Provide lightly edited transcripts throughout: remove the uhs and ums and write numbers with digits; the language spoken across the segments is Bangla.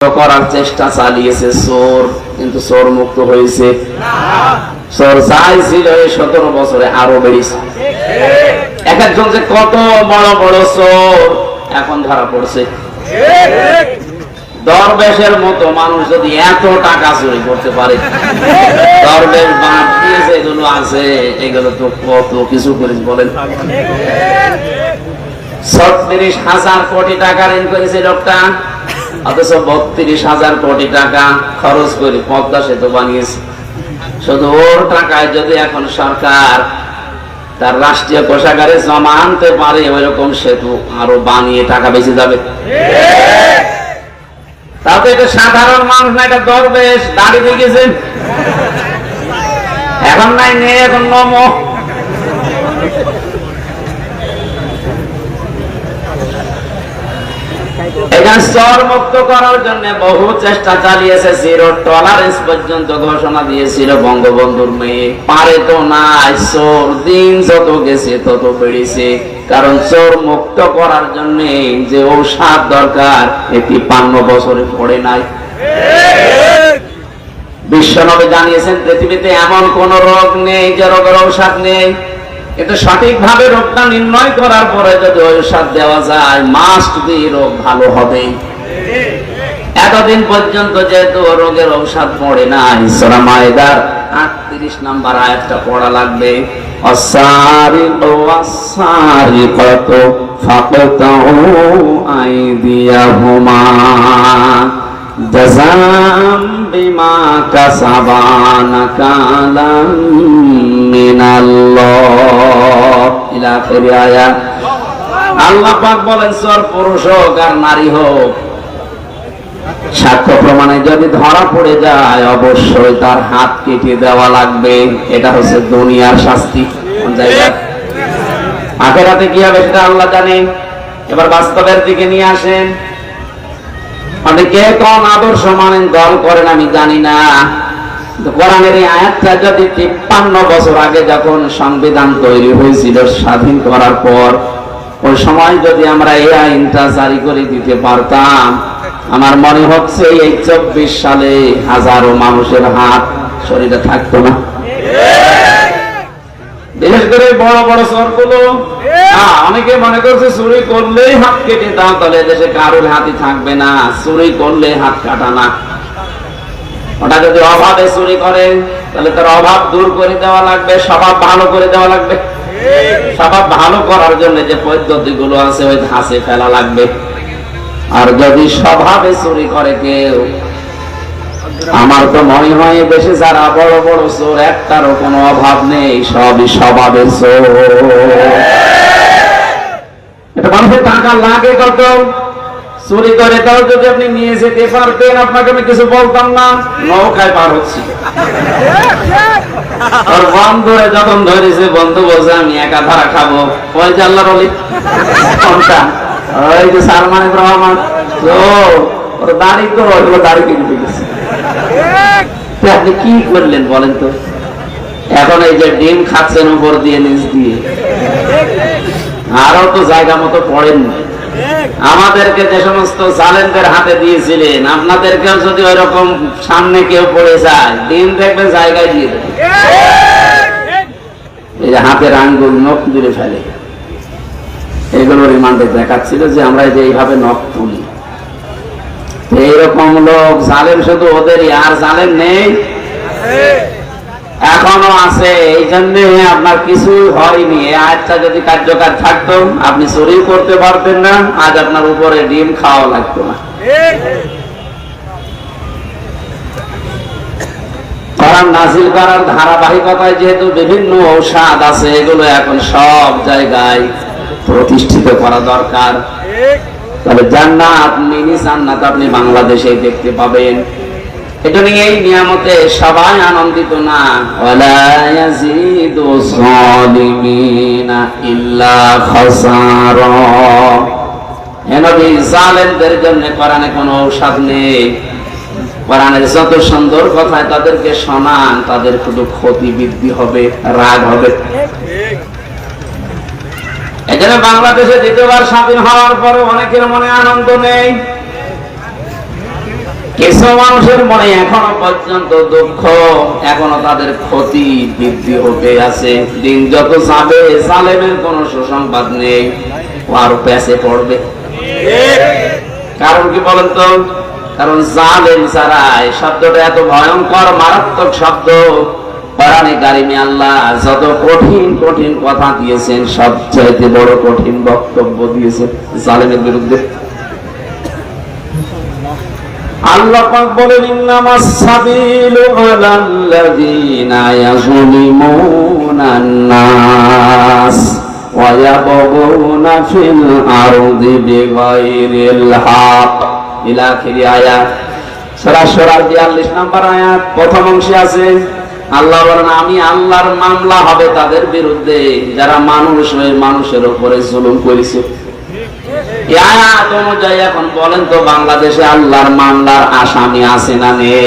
করার চেষ্টা চালিয়েছে চোর, কিন্তু চোর মুক্ত হয়েছে? চোর চাইছিল এই 17 বছরে আরো বেড়েছে। এক একজন যে কত বড় বড় চোর এখন ধরা পড়ছে। দরবেশের মতো মানুষ যদি এত টাকা চুরি করতে পারে, দরবেশ বাদ দিয়ে যেগুলো আছে এগুলো তো কত কিছু করে বলেন। 36,000 কোটি টাকা ঋণ করেছে লোকটা, অথচ 32,000 কোটি টাকা খরচ করে পদ্মা সেতু বানিয়েছে। শুধু ওর টাকায় যদি এখন সরকার তার রাষ্ট্রীয় কোষাগারে জমা আনতে পারে, ওইরকম সেতু আরো বানিয়ে টাকা বেঁচে যাবে। তাতে এটা সাধারণ মানুষ না, এটা দরবেশ দাঁড়িয়ে দেখেছেন। এখন নাই নেই, এখন নমো। এখানে চোর মুক্ত করার জন্য বহু চেষ্টা চালিয়েছে। জিরো টলারেন্স পর্যন্ত ঘোষণা দিয়েছিল বঙ্গবন্ধুর মেয়ে। পারে তো নাই, চোর দিন যত গেছে তত বেড়েছে। কারণ চোর মুক্ত করার জন্য যে ঔষধ দরকার, 53 বছরে পড়ে নাই। বিশ্বনবী জানিয়েছেন পৃথিবীতে এমন কোন রোগ নেই যে রোগের ঔষধ নেই। এটা সঠিকভাবে রোগটা নির্ণয় করার পরে যদি ঔষধ দেওয়া যায়, মাস্ট বি রোগ ভালো হবে। এতদিন পর্যন্ত যেহেতু রোগের ঔষধ পড়ে নাই, সূরা মায়েদার 38 নম্বর আয়াতটা পড়া লাগবে। আস-সারিকু ওয়াস-সারিকাতু ফাকতাউ আইদিয়াহুমা জাযাম বিমা কাসাবা নাকালাম মিনাল্লাহ। ইলা আখির আয়াত। আল্লাহ পাক বলেন, চোর পুরুষ হোক আর নারী হোক, সাক্ষ্য প্রমাণে যদি ধরা পড়ে যায় অবশ্যই তার হাত কেটে দেওয়া লাগবে। এটা হচ্ছে দুনিয়ার শাস্তি। কোন জায়গায়? আখিরাতে কি হবে সেটা আল্লাহ জানে। এবার বাস্তবের দিকে নিয়ে আসেন। আপনি কে কোন আদর্শ মানেন, দল করেন আমি জানি না। কোরআনের এই আয়াতটা যদি 53 বছর আগে যখন সংবিধান তৈরি হয়েছিল স্বাধীন করার পর, ওই সময় যদি আমরা এই আইনটা জারি করে দিতে পারতাম, আমার মনে হচ্ছে এই 24 সালে হাজারো মানুষের হাত শরীরে থাকতো না। বিশেষ করে বড় বড় চোরগুলো, অনেকে মনে করছে চুরি করলেই হাত কেটে দাও, তাহলে দেশে কারোর হাতই থাকবে না। চুরি করলে হাত কাটা না, ওটা যদি অভাবে চুরি করে তাহলে তার অভাব দূর করে দেওয়া লাগবে, স্বভাব ভালো করে দেওয়া লাগবে। স্বভাব ভালো করার জন্য যে পদ্ধতিগুলো আছে ওই ধাঁচে ফেলা লাগবে। আর যদি স্বভাবে চুরি করে কেউ, আমার তো মনে হয় দেশে যারা বড় বড় চোর, একটারও কোনো অভাব নেই, সবই স্বভাবের চোর। এটা মানুষের টাকা লাগে কত, চুরি করে তাও যদি আপনি নিয়ে যেতে পারতেন, আপনাকে আমি কিছু বলতাম না। নৌকায় পার হচ্ছি, ওর বন্ধুরে যখন ধরেছে, বন্ধু বলছে আমি একা ধরা খাবো। ওই যে আল্লাহর ওলি, কোনটা? ওই যে সালমান রহমান, ওর দাড়ি তো ওইগুলো দাড়ি কিনতে গেছে। আপনি কি করলেন বলেন তো? এখন এই যে ডিম খাচ্ছেন উপর দিয়ে নিচ দিয়ে, আরো তো জায়গা মতো পড়েন। আমাদেরকে যে সমস্ত জালেমদের হাতে দিয়েছিলেন, আপনাদেরকেও যদি ওই রকম সামনে কেউ পড়ে যায়, ডিম দেখবেন জায়গায় দিয়ে দেবে। এই যে হাতের আঙ্গুল নখ তুলে ফেলে, এগুলো রিমান্ডে দেখাচ্ছিল যে আমরা যে এইভাবে নখ তুলি। এইরকম লোক জালেম শুধু ওদেরই, আর জালেম নেই, এখনো আছে। এই জন্য আপনার কিছু হয়নি। এই আয়াতটা যদি কার্যকর থাকতো, আপনি চুরি করতে পারতেন না, আজ আপনার উপরে ডিম খাওয়া লাগতো না। কোরআন নাযিল করার ধারাবাহিকতায় যেহেতু বিভিন্ন ঔষধ আছে, এগুলো এখন সব জায়গায় প্রতিষ্ঠিত করা দরকার। তাহলে জান্নাত, মিনি জান্নাত আপনি বাংলাদেশে দেখতে পাবেন। এটা নিয়ে এই নিয়ামতে সবাই আনন্দিত না। ওয়ালা ইয়াজিদু যালিমিনা ইল্লা খাসারা। নবী, জালেমদের জন্য কোরআনে কোনো ঔষধ নেই। কোরআনের যত সুন্দর কথা তাদেরকে শোনান, তাদের শুধু ক্ষতি বৃদ্ধি হবে, রাগ হবে। এখানে বাংলাদেশে দ্বিতীয়বার স্বাধীন হওয়ার পরে অনেকের মনে আনন্দ নেই। কিছু মানুষের মনে এখনো পর্যন্ত দুঃখ, এখনো তাদের ক্ষতি বৃদ্ধি হতে আছে। দিন যত যাবে জালেমের কোন সুসংবাদ নেই, ও আরো পেছে পড়বে। কারণ কি বলেন তো? কারণ জালেম ছাড়া, এই শব্দটা এত ভয়ঙ্কর মারাত্মক শব্দ। কোরআনে কারিমে আল্লাহ যত কঠিন কঠিন কথা দিয়েছেন, সবচেয়ে বড় কঠিন বক্তব্য দিয়েছেন জালেমের বিরুদ্ধে। আল্লাহ পাক বলেন, ইন্নামাস সাবিলু আলাল্লাযীনা ইয়াযলিমুনান নাস ওয়া ইয়াবগুনা ফিল আরদি বিগাইরিল হক। ইলা আখিরি আয়াত। সূরা সূরা 42 নম্বর আয়াত প্রথম অংশে আছে আল্লাহ বলেন, আমি আল্লাহর মামলা হবে তাদের বিরুদ্ধে যারা মানুষ হয়ে মানুষের উপরে জুলুম করেছে। এখন বলেন তো, বাংলাদেশে আল্লাহর মামলার আসামি আছে না নেই?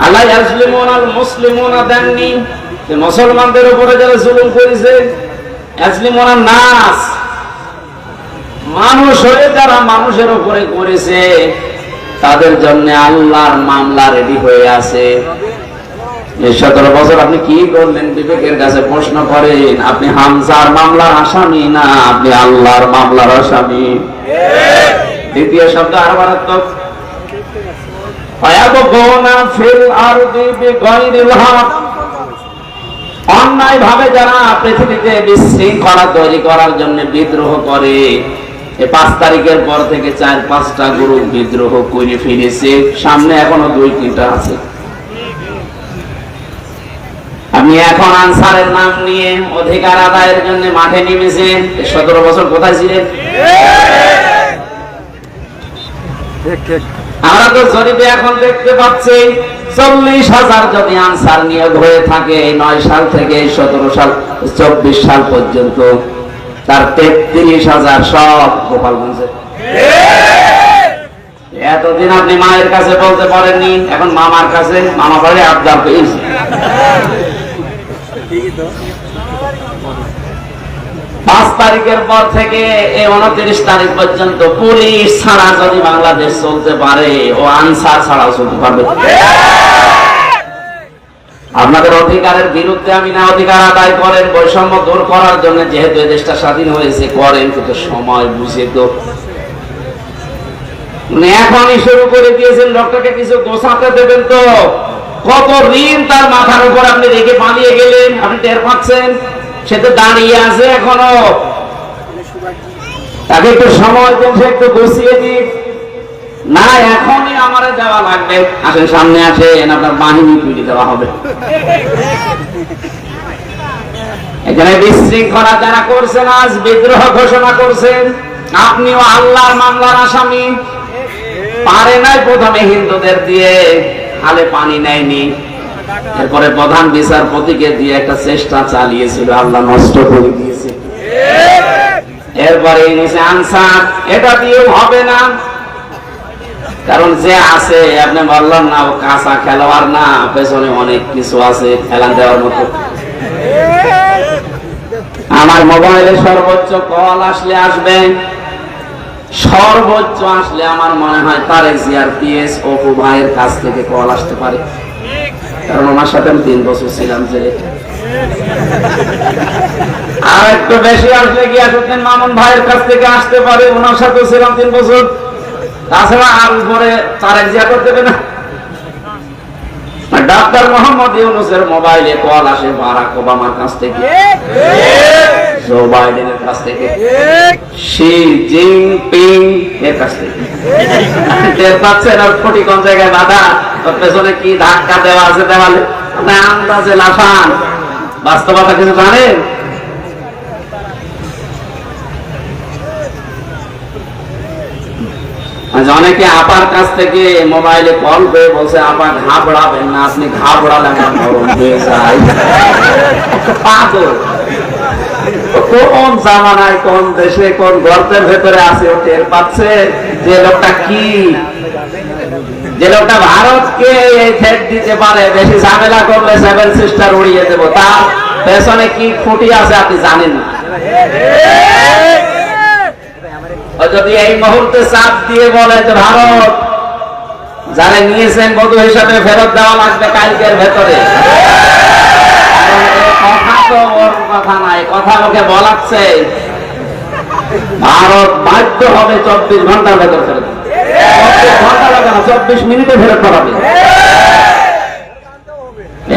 আল্লাহ ইয়াজলিমুনাল মুসলিমুনা দেননি, মুসলমানদের উপরে যারা জুলুম করেছে। ইয়াজলিমুনান নাস, মানুষ হয়ে যারা মানুষের উপরে করেছে, তাদের জন্য আল্লাহর মামলা রেডি হয়ে আছে। 17 বছর আপনি কি করলেন? বিবেকের কাছে প্রশ্ন করেন। আপনি হামজার মামলার আসামি না আপনি আল্লাহর মামলার আসামি? দ্বিতীয় শব্দ আরো মারাত্মক, অন্যায় ভাবে যারা পৃথিবীতে বিশৃঙ্খলা তৈরি করার জন্য বিদ্রোহ করে। 5 তারিখের পর থেকে 4-5টা গ্রুপ বিদ্রোহ করে ফিরেছে, সামনে এখনো 2-3টা আছে। আপনি এখন আনসারের নাম নিয়ে অধিকার আদায়ের জন্য মাঠে নেমেছেন। 17 বছর কোথায় ছিলেন? আমরা তো জরিপে এখন দেখতে পাচ্ছি 40,000 যদি আনসার নিয়োগ হয়ে থাকে 9 সাল থেকে 17 সাল 24 সাল পর্যন্ত, তার 33,000 সব গোপালগঞ্জে। এতদিন আপনি মায়ের কাছে বলতে পারেননি, এখন মামার কাছে, মামা বাড়ি আবদার পেয়েছে। 5 তারিখের পর থেকে 29 তারিখ পর্যন্ত পুলিশ ছাড়া যদি বাংলাদেশ চলতে পারে, ও আনসার ছাড়াও চলতে পারবে। আপনাদের অধিকারের বিরুদ্ধে আমি না অধিকার আদায় করেন, বৈষম্য দূর করার জন্য, যেহেতু এই দেশটা স্বাধীন হয়েছে, করেন, কিন্তু সময় বুঝে তো। এখনই শুরু করে দিয়েছেন, লোকটাকে কিছু গোছাতে দেবেন তো। কত ঋণ তার মাথার উপর আপনি রেখে পালিয়ে গেলেন, আপনি টের পাচ্ছেন? সে তো দাঁড়িয়ে আছে এখনো। তাকে একটু সময় দেন, সে একটু গুছিয়ে দিক। না, এখনই আমারে দেওয়া লাগবে। আসেন, সামনে আসেন, আপনার বাহিনী তৈরি দেওয়া হবে। এখানে বিশৃঙ্খলা যারা করছেন, আজ বিদ্রোহ ঘোষণা করছেন, আপনিও আল্লাহর মামলার আসামি। পারে নাই প্রথমে হিন্দুদের দিয়ে, হালে পানি নেয়নি। এরপরে প্রধান বিচারপতিকে দিয়ে একটা চেষ্টা চালিয়েছিল, আল্লাহ নষ্ট করে দিয়েছে। এরপরে নিচে আনসার, এটা দিয়েও হবে না। কারণ যে আছে, আপনি বললেন না ও কাঁচা খেলোয়াড় না, পেছনে অনেক কিছু আছে খেলান দেওয়ার মতো। আমার মোবাইলে সর্বোচ্চ কল আসলে আসবে, সর্বোচ্চ আসলে আমার মনে হয় তারেক জিয়ার পিএস অপু ভাইয়ের কাছ থেকে কল আসতে পারে। কারণ ওনার সাথে আমি 3 বছর ছিলাম জেলে। আর একটু বেশি আসলে গিয়াসউদ্দিন মামুন ভাইয়ের কাছ থেকে আসতে পারে, ওনার সাথে ছিলাম 3 বছর। তাছাড়া আর উপরে তারেক জিয়া করতে দেবে না। ডাক্তার মোহাম্মদ ইউনূসের মোবাইলে কল আসে বারাক ওবামার কাছ থেকে, জো বাইডেনের কাছ থেকে, শি জিনপিং এর কাছ থেকে। টের পাচ্ছেন আর কোটি কোন জায়গায় বাধা, তোর পেছনে কি ধাক্কা দেওয়া আছে দেওয়ালে? আপনি আন্দাজে লাফান, বাস্তবতা কিছু জানেন? অনেকে আপার কাছ থেকে মোবাইলে কল পেয়ে বলছে, আপা ঘাবড়াবেন না, আপনি ঘাবড়ালে আমার গরম হয়ে যায়। পাগল, কোন জামানায়, কোন দেশে, কোন গর্তের ভেতরে আছে ও টের পাচ্ছে। যে লোকটা কি, যে লোকটা ভারতকে এই থ্রেট দিতে পারে, বেশি ঝামেলা করলে 7 সিস্টার উড়িয়ে দেবো, তার পেছনে কি খুঁটি আছে আপনি জানেন না। যদি এই মুহূর্তে চাপ দিয়ে বলে যে ভারত যারা নিয়েছেন বধূ হিসাবে ফেরত দেওয়া লাগবে কালকের ভেতরে, কথা তো ওর কথা নাই, কথা ওকে বলাচ্ছে, ভারত বাধ্য হবে 24 ঘন্টার ভেতর ফেরত, 24 ঘন্টা লাগে না, 24 মিনিটে ফেরত পাঠাবে।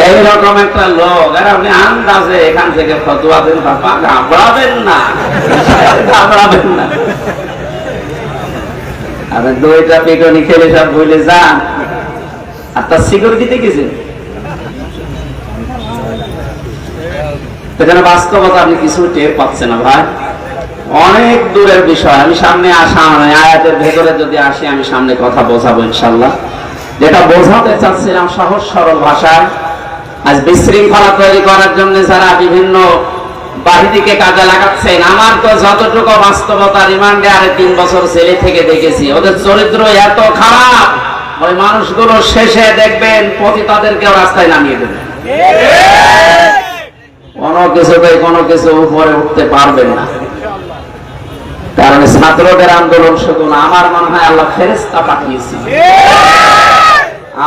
এইরকম একটা লোক, আর আপনি আন্দাজে এখান থেকে ফতোয়া দেন, বাবা ঘাবড়াবেন না, ঘাবড়াবেন না। আপনি 2টা পিটনি খেলে সব ভুলে যান, আর তার সিকিউরিটিতে গেছেন। এখানে বাস্তবতা আপনি কিছু টের পাচ্ছেন না ভাই, অনেক দূরের বিষয়। আমি সামনে আসা আয়াতের ভেতরে যদি আসি, আমি সামনে কথা বোঝাবো ইনশাল্লাহ। যেটা বোঝাতে চাচ্ছিলাম সহজ সরল ভাষায়, আজ বিশৃঙ্খলা তৈরি করার জন্য যারা বিভিন্ন বাহিনীকে কাজে লাগাচ্ছেন, আমার তো যতটুকু বাস্তবতা, রিমান্ডে আরে 3 বছর জেলে থেকে দেখেছি, ওদের চরিত্র এত খারাপ, ওই মানুষগুলো শেষে দেখবেন পতিতাদেরকেও রাস্তায় নামিয়ে দেবে। কোনো কিছু উপরে উঠতে পারবেন না, কারণ ছাত্রদের আন্দোলন শুধু না, আমার মনে হয় আল্লাহ ফেরেশতা পাঠিয়েছে,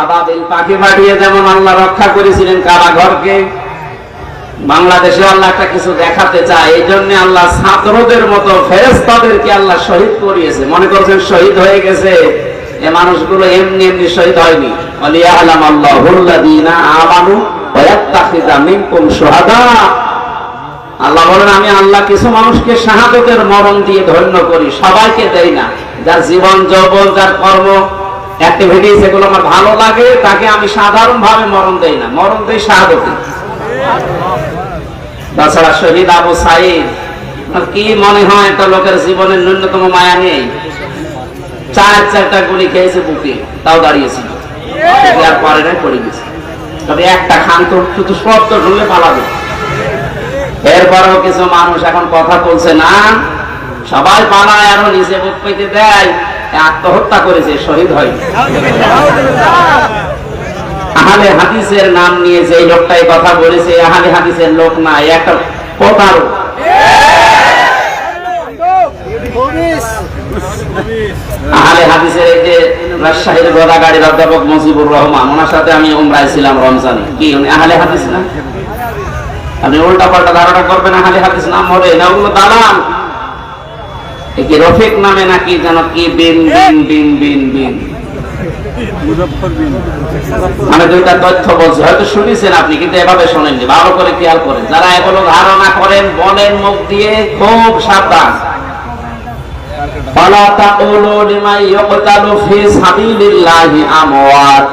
আবাবিল পাখি পাঠিয়ে যেমন আল্লাহ রক্ষা করেছিলেন কারাঘরকে, বাংলাদেশে আল্লাহ একটা কিছু দেখাতে চায়, এই জন্য আল্লাহ ছাত্রদের মতো ফেরেশতাদেরকে আল্লাহ শহীদ করিয়েছে। মনে করছেন শহীদ হয়ে গেছে, এই মানুষগুলো এমনি এমনি শহীদ হয়নি। ওয়ালিয়ালাম আল্লাহুল্লাযীনা আমানু ওয়া ইয়াত্তাখিযা মিনকুম শুহাদা। আল্লাহ বলেন, আমি আল্লাহ কিছু মানুষকে শাহাদাতের মরণ দিয়ে ধন্য করি, সবাইকে দেই না। যার জীবন যৌবন, যার কর্ম অ্যাক্টিভিটিস এগুলো আমার ভালো লাগে, তাকে আমি সাধারণ ভাবে মরণ দেই না, মরণ দেই শাহাদাতে। তাছাড়া শহীদ আবু সাঈদ, কি মনে হয় একটা লোকের জীবনের ন্যূনতম মায়া নেই? 4টা গুলি খেয়েছে বুকে, তাও দাঁড়িয়েছিল, আর পরে নাই, পড়ে গেছে। তবে একটা খান তো শুধু শব্দ ঢুলে পালাবে। এরপরেও কিছু মানুষ এখন কথা বলছে না, সবাই পালায়, আরো নিচে বুক পেতে দেয়, আত্মহত্যা করেছে, শহীদ হয়। আহলে হাদিসের নাম নিয়ে যে লোকটাই কথা বলেছে, আহলে হাদিসের লোক না, একটা প্রতারক। আহলে হাদিসের এই যে রাজশাহীর গোদাগাড়ির অধ্যাপক মুজিবুর রহমান, ওনার সাথে আমি উমরায় ছিলাম রমজানে। কি উনি আহলে হাদিস না? আপনি উল্টা পাল্টা ধারণা করবেন আহলে হাদিস নাম হবে না, ওগুলো দালাল। কি রফিক নামে নাকি যেন কি বিন বিন বিন বিন বিন, আমি 2টা তথ্য বলছি, হয়তো শুনেছেন আপনি, কিন্তু এভাবে শোনেননি, ভালো করে খেয়াল করেন। যারা এগুলো ধারণা করেন, বলেন মুখ দিয়ে, খুব সাবধান। ফালা তাকুলু লিমান ইয়ুকতালু ফি সাবিলিল্লাহি আমওয়াত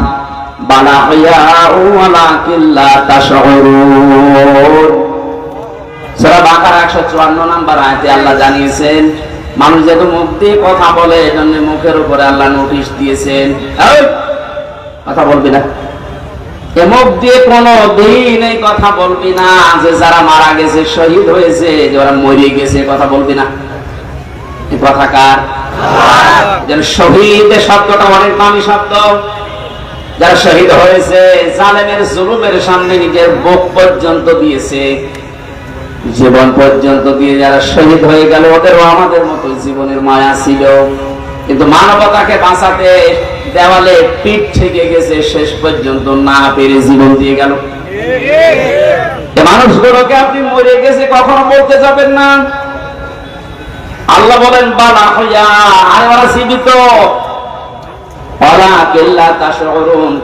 বাল আহইয়াউ ওয়ালাকিন লা তাশউরুন। সূরা বাকারা 154 নম্বর আয়াতে আল্লাহ জানিয়েছেন, মানুষ যেহেতু মুখ দিয়ে কথা বলে, এজন্য মুখের উপরে আল্লাহ নোটিশ দিয়েছেন, কথা বলবি না, এ মুখ দিয়ে কোনদিন এই কথা বলবি না যে যারা মারা গেছে, শহীদ হয়েছে, যে ওরা মরে গেছে, কথা বলবি না। এই কথা কার? যেন শহীদ শব্দটা অনেক দামি শব্দ। যারা শহীদ হয়েছে, জালেমের জুলুমের সামনে নিজের বুক পর্যন্ত দিয়েছে, জীবন পর্যন্ত দিয়ে যারা শহীদ হয়ে গেল, ওদেরও আমাদের মতো জীবনের মায়া ছিল, কিন্তু মানবতাকে বাঁচাতে দেওয়ালে পিঠ থেকে গেছে, শেষ পর্যন্ত না পেরে জীবন দিয়ে গেল। মানুষগুলোকে আপনি মরে গেছে কখনো বলতে যাবেন না। আল্লাহ বলেন বালা হইয়া, আর ওরা জীবিত,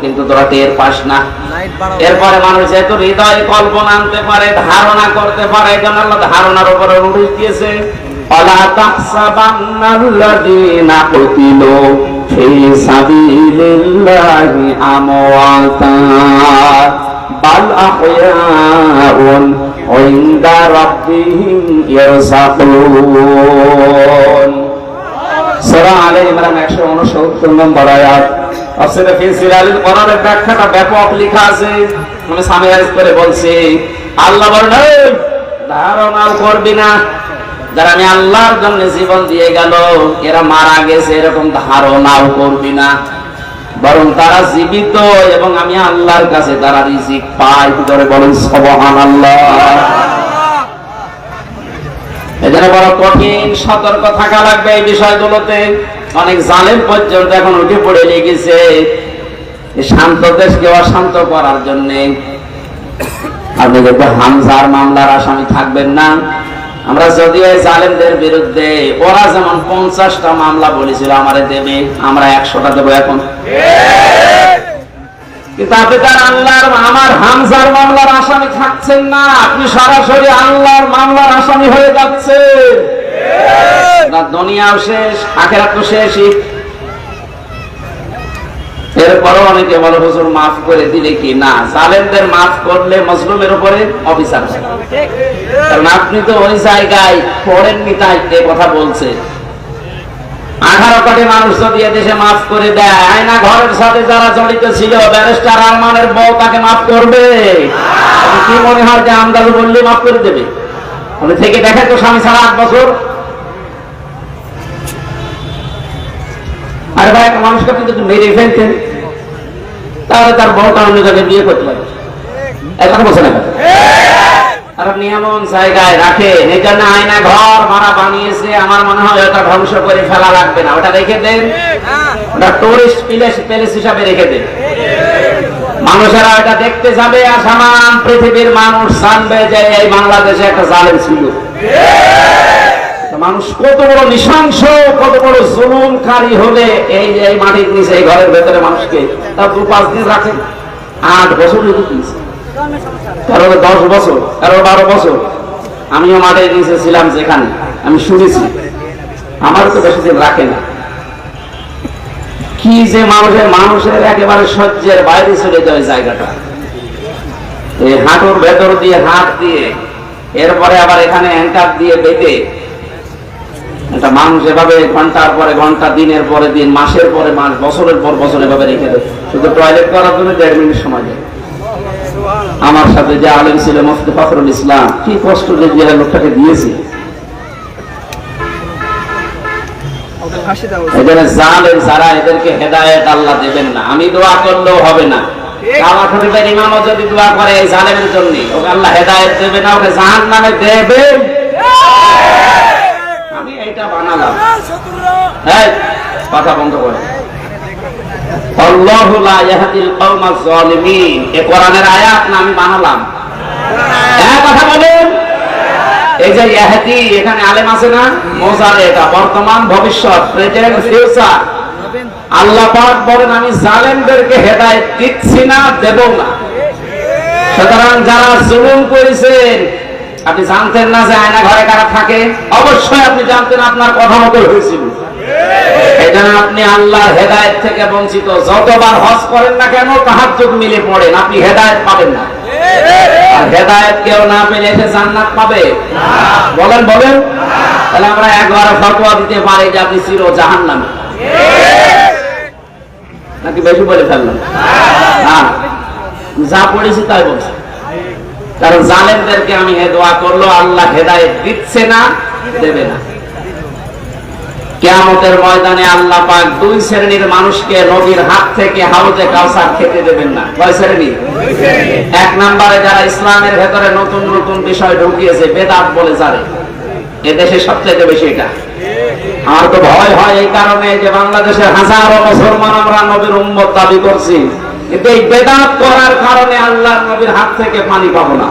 কিন্তু তোরা টের পাস না। এরপরে মানুষ যেহেতু হৃদয় কল্পনা আনতে পারে, ধারণা করতে পারে, এই জন্য আল্লাহ ধারণার উপরে নোটিশ দিয়েছে, ওয়ালা তাহসাবান্নাল্লাযীনা কুতিলু ফি সাবিলিল্লাহি আমওয়াতা বাল আহইয়াউন ইনদা রাব্বিহিম ইয়ারযাকুন। সূরা আলে ইমরান 169 নম্বর আয়াত। তাফসীরে ফি সিরালিল কোরআনের ব্যাখ্যাটা ব্যাপক লেখা আছে, আমি সামারাইজ করে বলছি। আল্লাহ বলেন, ধারণা করবি না, যারা আমি আল্লাহর জন্য জীবন দিয়ে গেল, এরা মারা গেছে, এরকম ধারণাও করবি না, বরং তারা জীবিত এবং আমি আল্লাহর কাছে তারা রিজিক পায়। ধরে বলেন সুবহানাল্লাহ। এজন্য বড় কঠিন সতর্ক থাকা লাগবে এই বিষয়গুলোতে। অনেক জালেম পর্যন্ত এখন উঠে পড়ে লেগেছে শান্ত দেশকে অশান্ত করার জন্য। আপনি যদি হামজার মামলার আসামি থাকবেন না, আমরা যদি এই জালেমদের বিরুদ্ধে ওরা যেমন 50টা মামলা বলেছিল আমারে দেবে, আমরা 100টা দেবো এখন। কিন্তু আপনি তার আল্লাহর আমার হামজার মামলার আসামি থাকছেন না, আপনি সরাসরি আল্লাহর মামলার আসামি হয়ে যাচ্ছেন। দুনিয়াও শেষ, আখিরাত তো শেষই। এরপরও অনেকে বলে হুজুর মাফ করে দিলে কি না, জালেমদের মাফ করলে মজলুমের উপরে অবিচার। কারণ আপনি তো ওই জায়গায় পড়েননি, তাই এ কথা বলছে। 18 কোটি মানুষ যদি এদেশে মাফ করে দেয়, আয়না ঘরের সাথে যারা জড়িত ছিল, ব্যারিস্টার আরমানের বউ তাকে মাফ করবে? কি মনে হয় যে আমদাদু বললে মাফ করে দেবে? উনি থেকে দেখে তো স্বামী ছাড়া 8 বছর। আরে ভাই, একটা মানুষকে আপনি যদি মেরে ফেলতেন তাহলে তার বউটা অন্য জায়গায় বিয়ে করতে পারে। এখন বলছে না, আর আপনি এমন জায়গায় রাখেন, এই জন্য আয়না ঘর মারা বানিয়েছে। আমার মনে হয় ওটা ধ্বংস করে ফেলা লাগবে না, ওটা রেখে দেন, ওটা টুরিস্ট প্লেস হিসাবে রেখে দেন। মানুষেরা ওটা দেখতে যাবে, আর সামান পৃথিবীর মানুষ জানবে যে এই বাংলাদেশে একটা জালেম ছিল। মানুষ কত বড় নৃশংস, কত বড় জুলুমকারী হলে এই যে এই মাটির নিচে এই ঘরের ভেতরে মানুষকে তার 2-5 দিন রাখেন। 8 বছর ঢুকিয়েছে, কারো 10 বছর, কারো 12 বছর। আমিও মাটির নিচে ছিলাম, যেখানে আমি শুনেছি। আমার তো বেশি দিন রাখে না। কি যে মানুষের একেবারে সহ্যের বাইরে চলে যায় জায়গাটা। এই হাঁটুর ভেতর দিয়ে হাত দিয়ে, এরপরে আবার এখানে অ্যাঙ্কার দিয়ে বেঁধে একটা মানুষ এভাবে ঘন্টার পরে ঘন্টা, দিনের পরে দিন, মাসের পরে মাস, বছরের পর বছর এভাবে রেখে দেয়। শুধু টয়লেট করার জন্য 1.5 মিনিট সময় দেয়। আমার সাথে যে আলেম ছিল মুফতি ফখরুল ইসলাম, কি কষ্ট যে লোকটাকে দিয়েছি। এখানে জালেম যারা, এদেরকে হেদায়েত আল্লাহ দেবেন না। আমি দোয়া করলেও হবে না। আমার খতিবের ইমামও যদি দোয়া করে এই জালেমের জন্য, ওকে আল্লাহ হেদায়েত দেবে না, ওকে জাহান্নামে দেবে। আমি এইটা বানালাম। এই কথা বন্ধ করে। আল্লাহু লা ইয়াহদিল কওমাজ জালিমিন, এই কোরআনের আয়াত না আমি বানালাম। হ্যাঁ, কথা বলেন। এই যে ইয়াহদি, এখানে আলেম আছে না, মোজারে, এটা বর্তমান, ভবিষ্যৎ, প্রেজেন্ট, ফিউচার। আল্লাহ পাক বলেন আমি জালেমদেরকে হেদায়েত দিচ্ছি না, দেব না। সুতরাং যারা জুলুম করেছেন, আপনি জানতেন না যে আয়না ঘরে কারা থাকে? অবশ্যই আপনি জানতেন, আপনার কথা মতো হয়েছিল। এই জন্য আপনি আল্লাহর হেদায়েত থেকে বঞ্চিত। যতবার হজ করেন না কেন, তাহাজ্জুদ মিলে পড়েন, আপনি হেদায়েত পাবেন না। আর হেদায়েত কেউ না পেলে সে জান্নাত পাবে? বলেন বলেন। তাহলে আমরা একবার ফতোয়া দিতে পারি যে আপনি চির জাহান্নামী, নাকি বেশি বলে ফেললাম? হ্যাঁ, যা পড়েছি তাই বলছি। কারণ জালেমদেরকে আমি দোয়া করলো, আল্লাহ হেদায়েত দিচ্ছে না, দেবে না। কিয়ামতের ময়দানে আল্লাহ পাক 2 শ্রেণীর মানুষকে নবীর হাত থেকে হাউজে কাউসার খেতে দেবেন না। কয় শ্রেণী? 1 নম্বরে যারা ইসলামের ভেতরে নতুন নতুন বিষয় ঢুকিয়েছে, বেদাত বলে যারে, এদেশে সবচেয়ে বেশি এটা। আমার তো ভয় হয় এই কারণে যে বাংলাদেশের হাজারো মুসলমান আমরা নবীর উম্মত দাবি করছি, কিন্তু এই বেদাত করার কারণে আল্লাহর নবীর হাত থেকে পানি পাবো না।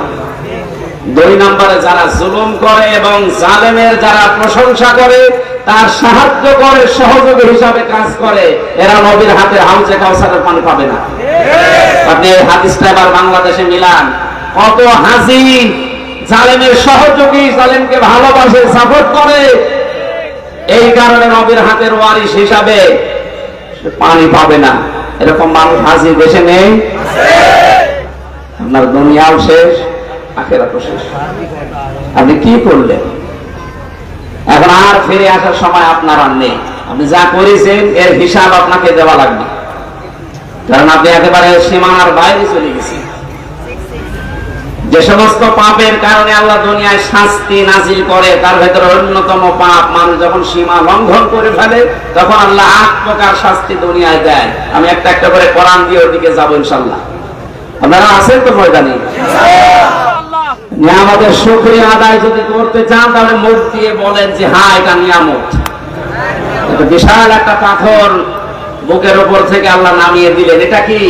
2 নম্বরে যারা জুলুম করে এবং জালেমের যারা প্রশংসা করে, তার সাহায্য করে, সহযোগী হিসাবে কাজ করে, এরা নবীর হাতে হাউজে কাউসারের পানি পাবে না। আপনি এই হাদিসটা এবার বাংলাদেশে মিলান। কত হাজি জালেমের সহযোগী, জালেমকে ভালোবাসে, সাপোর্ট করে, এই কারণে নবীর হাতের ওয়ারিশ হিসাবে পানি পাবে না। এরকম মানুষ হাজি দেশে নেই। আপনার দুনিয়াও শেষ, আখিরাতও শেষ। আপনি কি করলেন? এখন আর ফিরে আসার সময় আপনার আর নেই। আপনি যা করেছেন এর হিসাব আপনাকে দেওয়া লাগবে, কারণ আপনি একেবারে সীমানার বাইরে চলে গেছেন। যে সমস্ত পাপের কারণে আল্লাহ দুনিয়ায় শাস্তি নাজিল করে, তার ভেতরে অন্যতম পাপ, মানুষ যখন সীমা লঙ্ঘন করে ফেলে, তখন আল্লাহ 8 প্রকার শাস্তি দুনিয়ায় দেয়। আমি একটা একটা করে কোরআন দিয়ে ওদিকে যাবো ইনশাআল্লাহ। আপনারা আছেন তো ময়দানে? নিয়ামতের শুকরিয়া আদায় যদি করতে চান তাহলে মুখ দিয়ে বলেন যে হ্যাঁ এটা নিয়ামত। বিশাল একটা পাথর বুকের উপর থেকে আল্লাহ নামিয়ে দিলেন, এটা কি?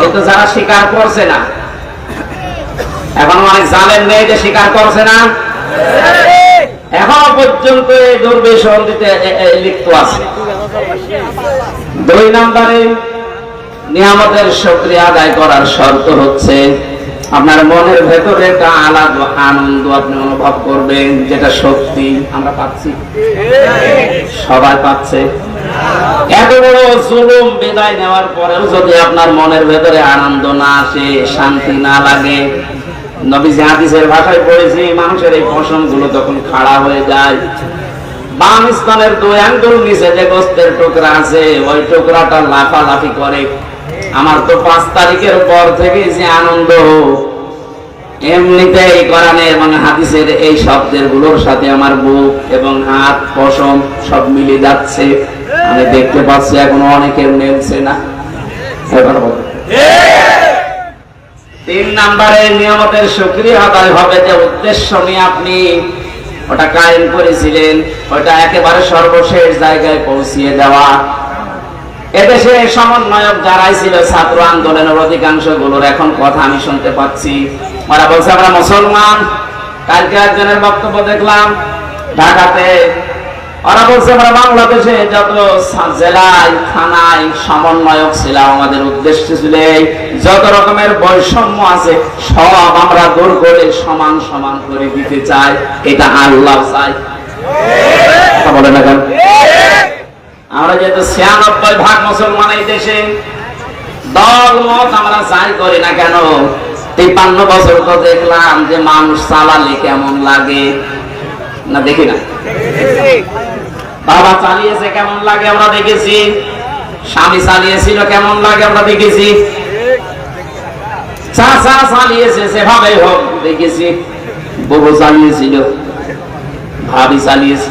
কিন্তু যারা স্বীকার করছে না, এখন অনেক জানেন নেই যে স্বীকার করছে না, এখনো পর্যন্ত এই দুর্বিসন্ধিতে লিপ্ত আছে। 2 নম্বরে নিয়ামতের শুকরিয়া আদায় করার শর্ত হচ্ছে আপনার মনের ভেতরে একটা আলাদা আনন্দ আপনি অনুভব করবেন, যেটা সত্যি আমরা পাচ্ছি, সবাই পাচ্ছে। এত বড় জুলুম বিদায় নেওয়ার পরেও যদি আপনার মনের ভেতরে আনন্দ না আসে, শান্তি না লাগে, নবীজি হাদিসের ভাষায় পড়েছি মানুষের এই পশমগুলো তখন খাড়া হয়ে যায়। বাম স্তনের 2 আঙ্গুল নিচে যে গোস্তের টুকরা আছে ওই টুকরাটা লাফালাফি করে। আমার তো 5 তারিখের পর থেকে যে আনন্দ, এমনিতেই কোরআনের এবং হাদিসের এই শব্দের গুলোর সাথে আমার বুক এবং হাত পশম সব মিলে যাচ্ছে। আমি দেখতে পাচ্ছি এখনো অনেকের মিলছে না। এবার বলো 3 নম্বরে নিয়ামতের শুকরিয়া আদায় হবে যে উদ্দেশ্য নিয়ে আপনি ওটা কায়েম করেছিলেন ওটা একেবারে সর্বশেষ জায়গায় পৌঁছিয়ে দেওয়া। এদেশে সমন্বয়ক যারাই ছিল ছাত্র আন্দোলনের অধিকাংশ গুলোর এখন কথা আমি শুনতে পাচ্ছি, ওরা বলছে আমরা মুসলমান। কালকে একজনের বক্তব্য দেখলাম ঢাকাতে, ওরা বলছে আমরা বাংলাদেশে যত জেলায় থানায় সমন্বয়ক ছিলাম আমাদের উদ্দেশ্য ছিল যত রকমের বৈষম্য আছে সব আমরা দূর করে সমান সমান করে দিতে চাই, এটা আল্লাহ চাই। বলে না কেন? আমরা যেহেতু 96% মুসলমান এই দেশে, দল মত আমরা যাই করি না কেন, 53 বছর তো দেখলাম যে মানুষ চালালে কেমন লাগে না, দেখি না? বাবা চালিয়েছে কেমন লাগে আমরা দেখেছি, স্বামী চালিয়েছিল কেমন লাগে আমরা দেখেছি, চাচা চালিয়েছে সেভাবে হোক দেখেছি, বউ চালিয়েছিল, ভাবি চালিয়েছে।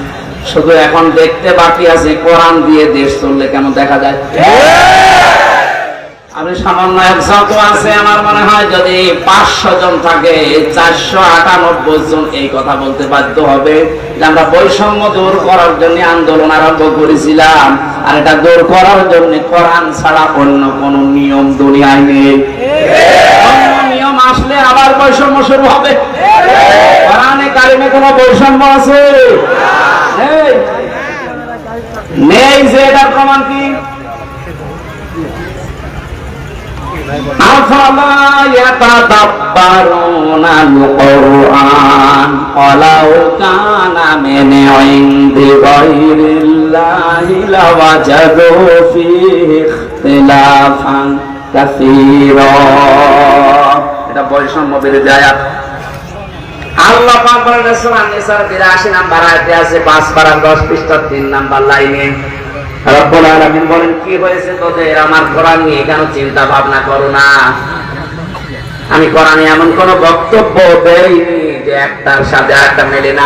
শুধু এখন দেখতে বাকি আছে কোরআন দিয়ে দেশ চললে কেমন দেখা যায়। আমি সমন্বয়ক যত আছে আমার মনে হয় যদি 500 জন থাকে 498 জন এই কথা বলতে বাধ্য হবে যে আমরা বৈষম্য দূর করার জন্য আন্দোলন আরম্ভ করেছিলাম, আর এটা দূর করার জন্য কোরআন ছাড়া অন্য কোন নিয়ম দুনিয়ায় নেই। অন্য নিয়ম আসলে আবার বৈষম্য শুরু হবে। কোরআনে কারিমে কোনো বৈষম্য আছে? নেই। যে এটার প্রমাণ কি? আফালা ইয়াতাদাব্বারুনাল কুরআন ওয়ালাউ কানা মিন ইনদি গায়রিল্লাহি লাওয়াজাদু ফীহি ইখতিলাফান কাসীরা। এটা বৈষম্য বিরোধী আয়াত। আল্লাহ পাক বলেন সূরা নিসার 82 নাম্বার আয়াতে আছে 5 পারা 10 পৃষ্ঠা 3 নাম্বার লাইনে রব্বুল আলামিন বলেন কি হয়েছে তোদের আমার কোরআন নিয়ে কেন চিন্তা ভাবনা করো না? আমি কোরআনে এমন কোন বক্তব্য দেইনি যে একটার সাথে আরেকটা মেলে না।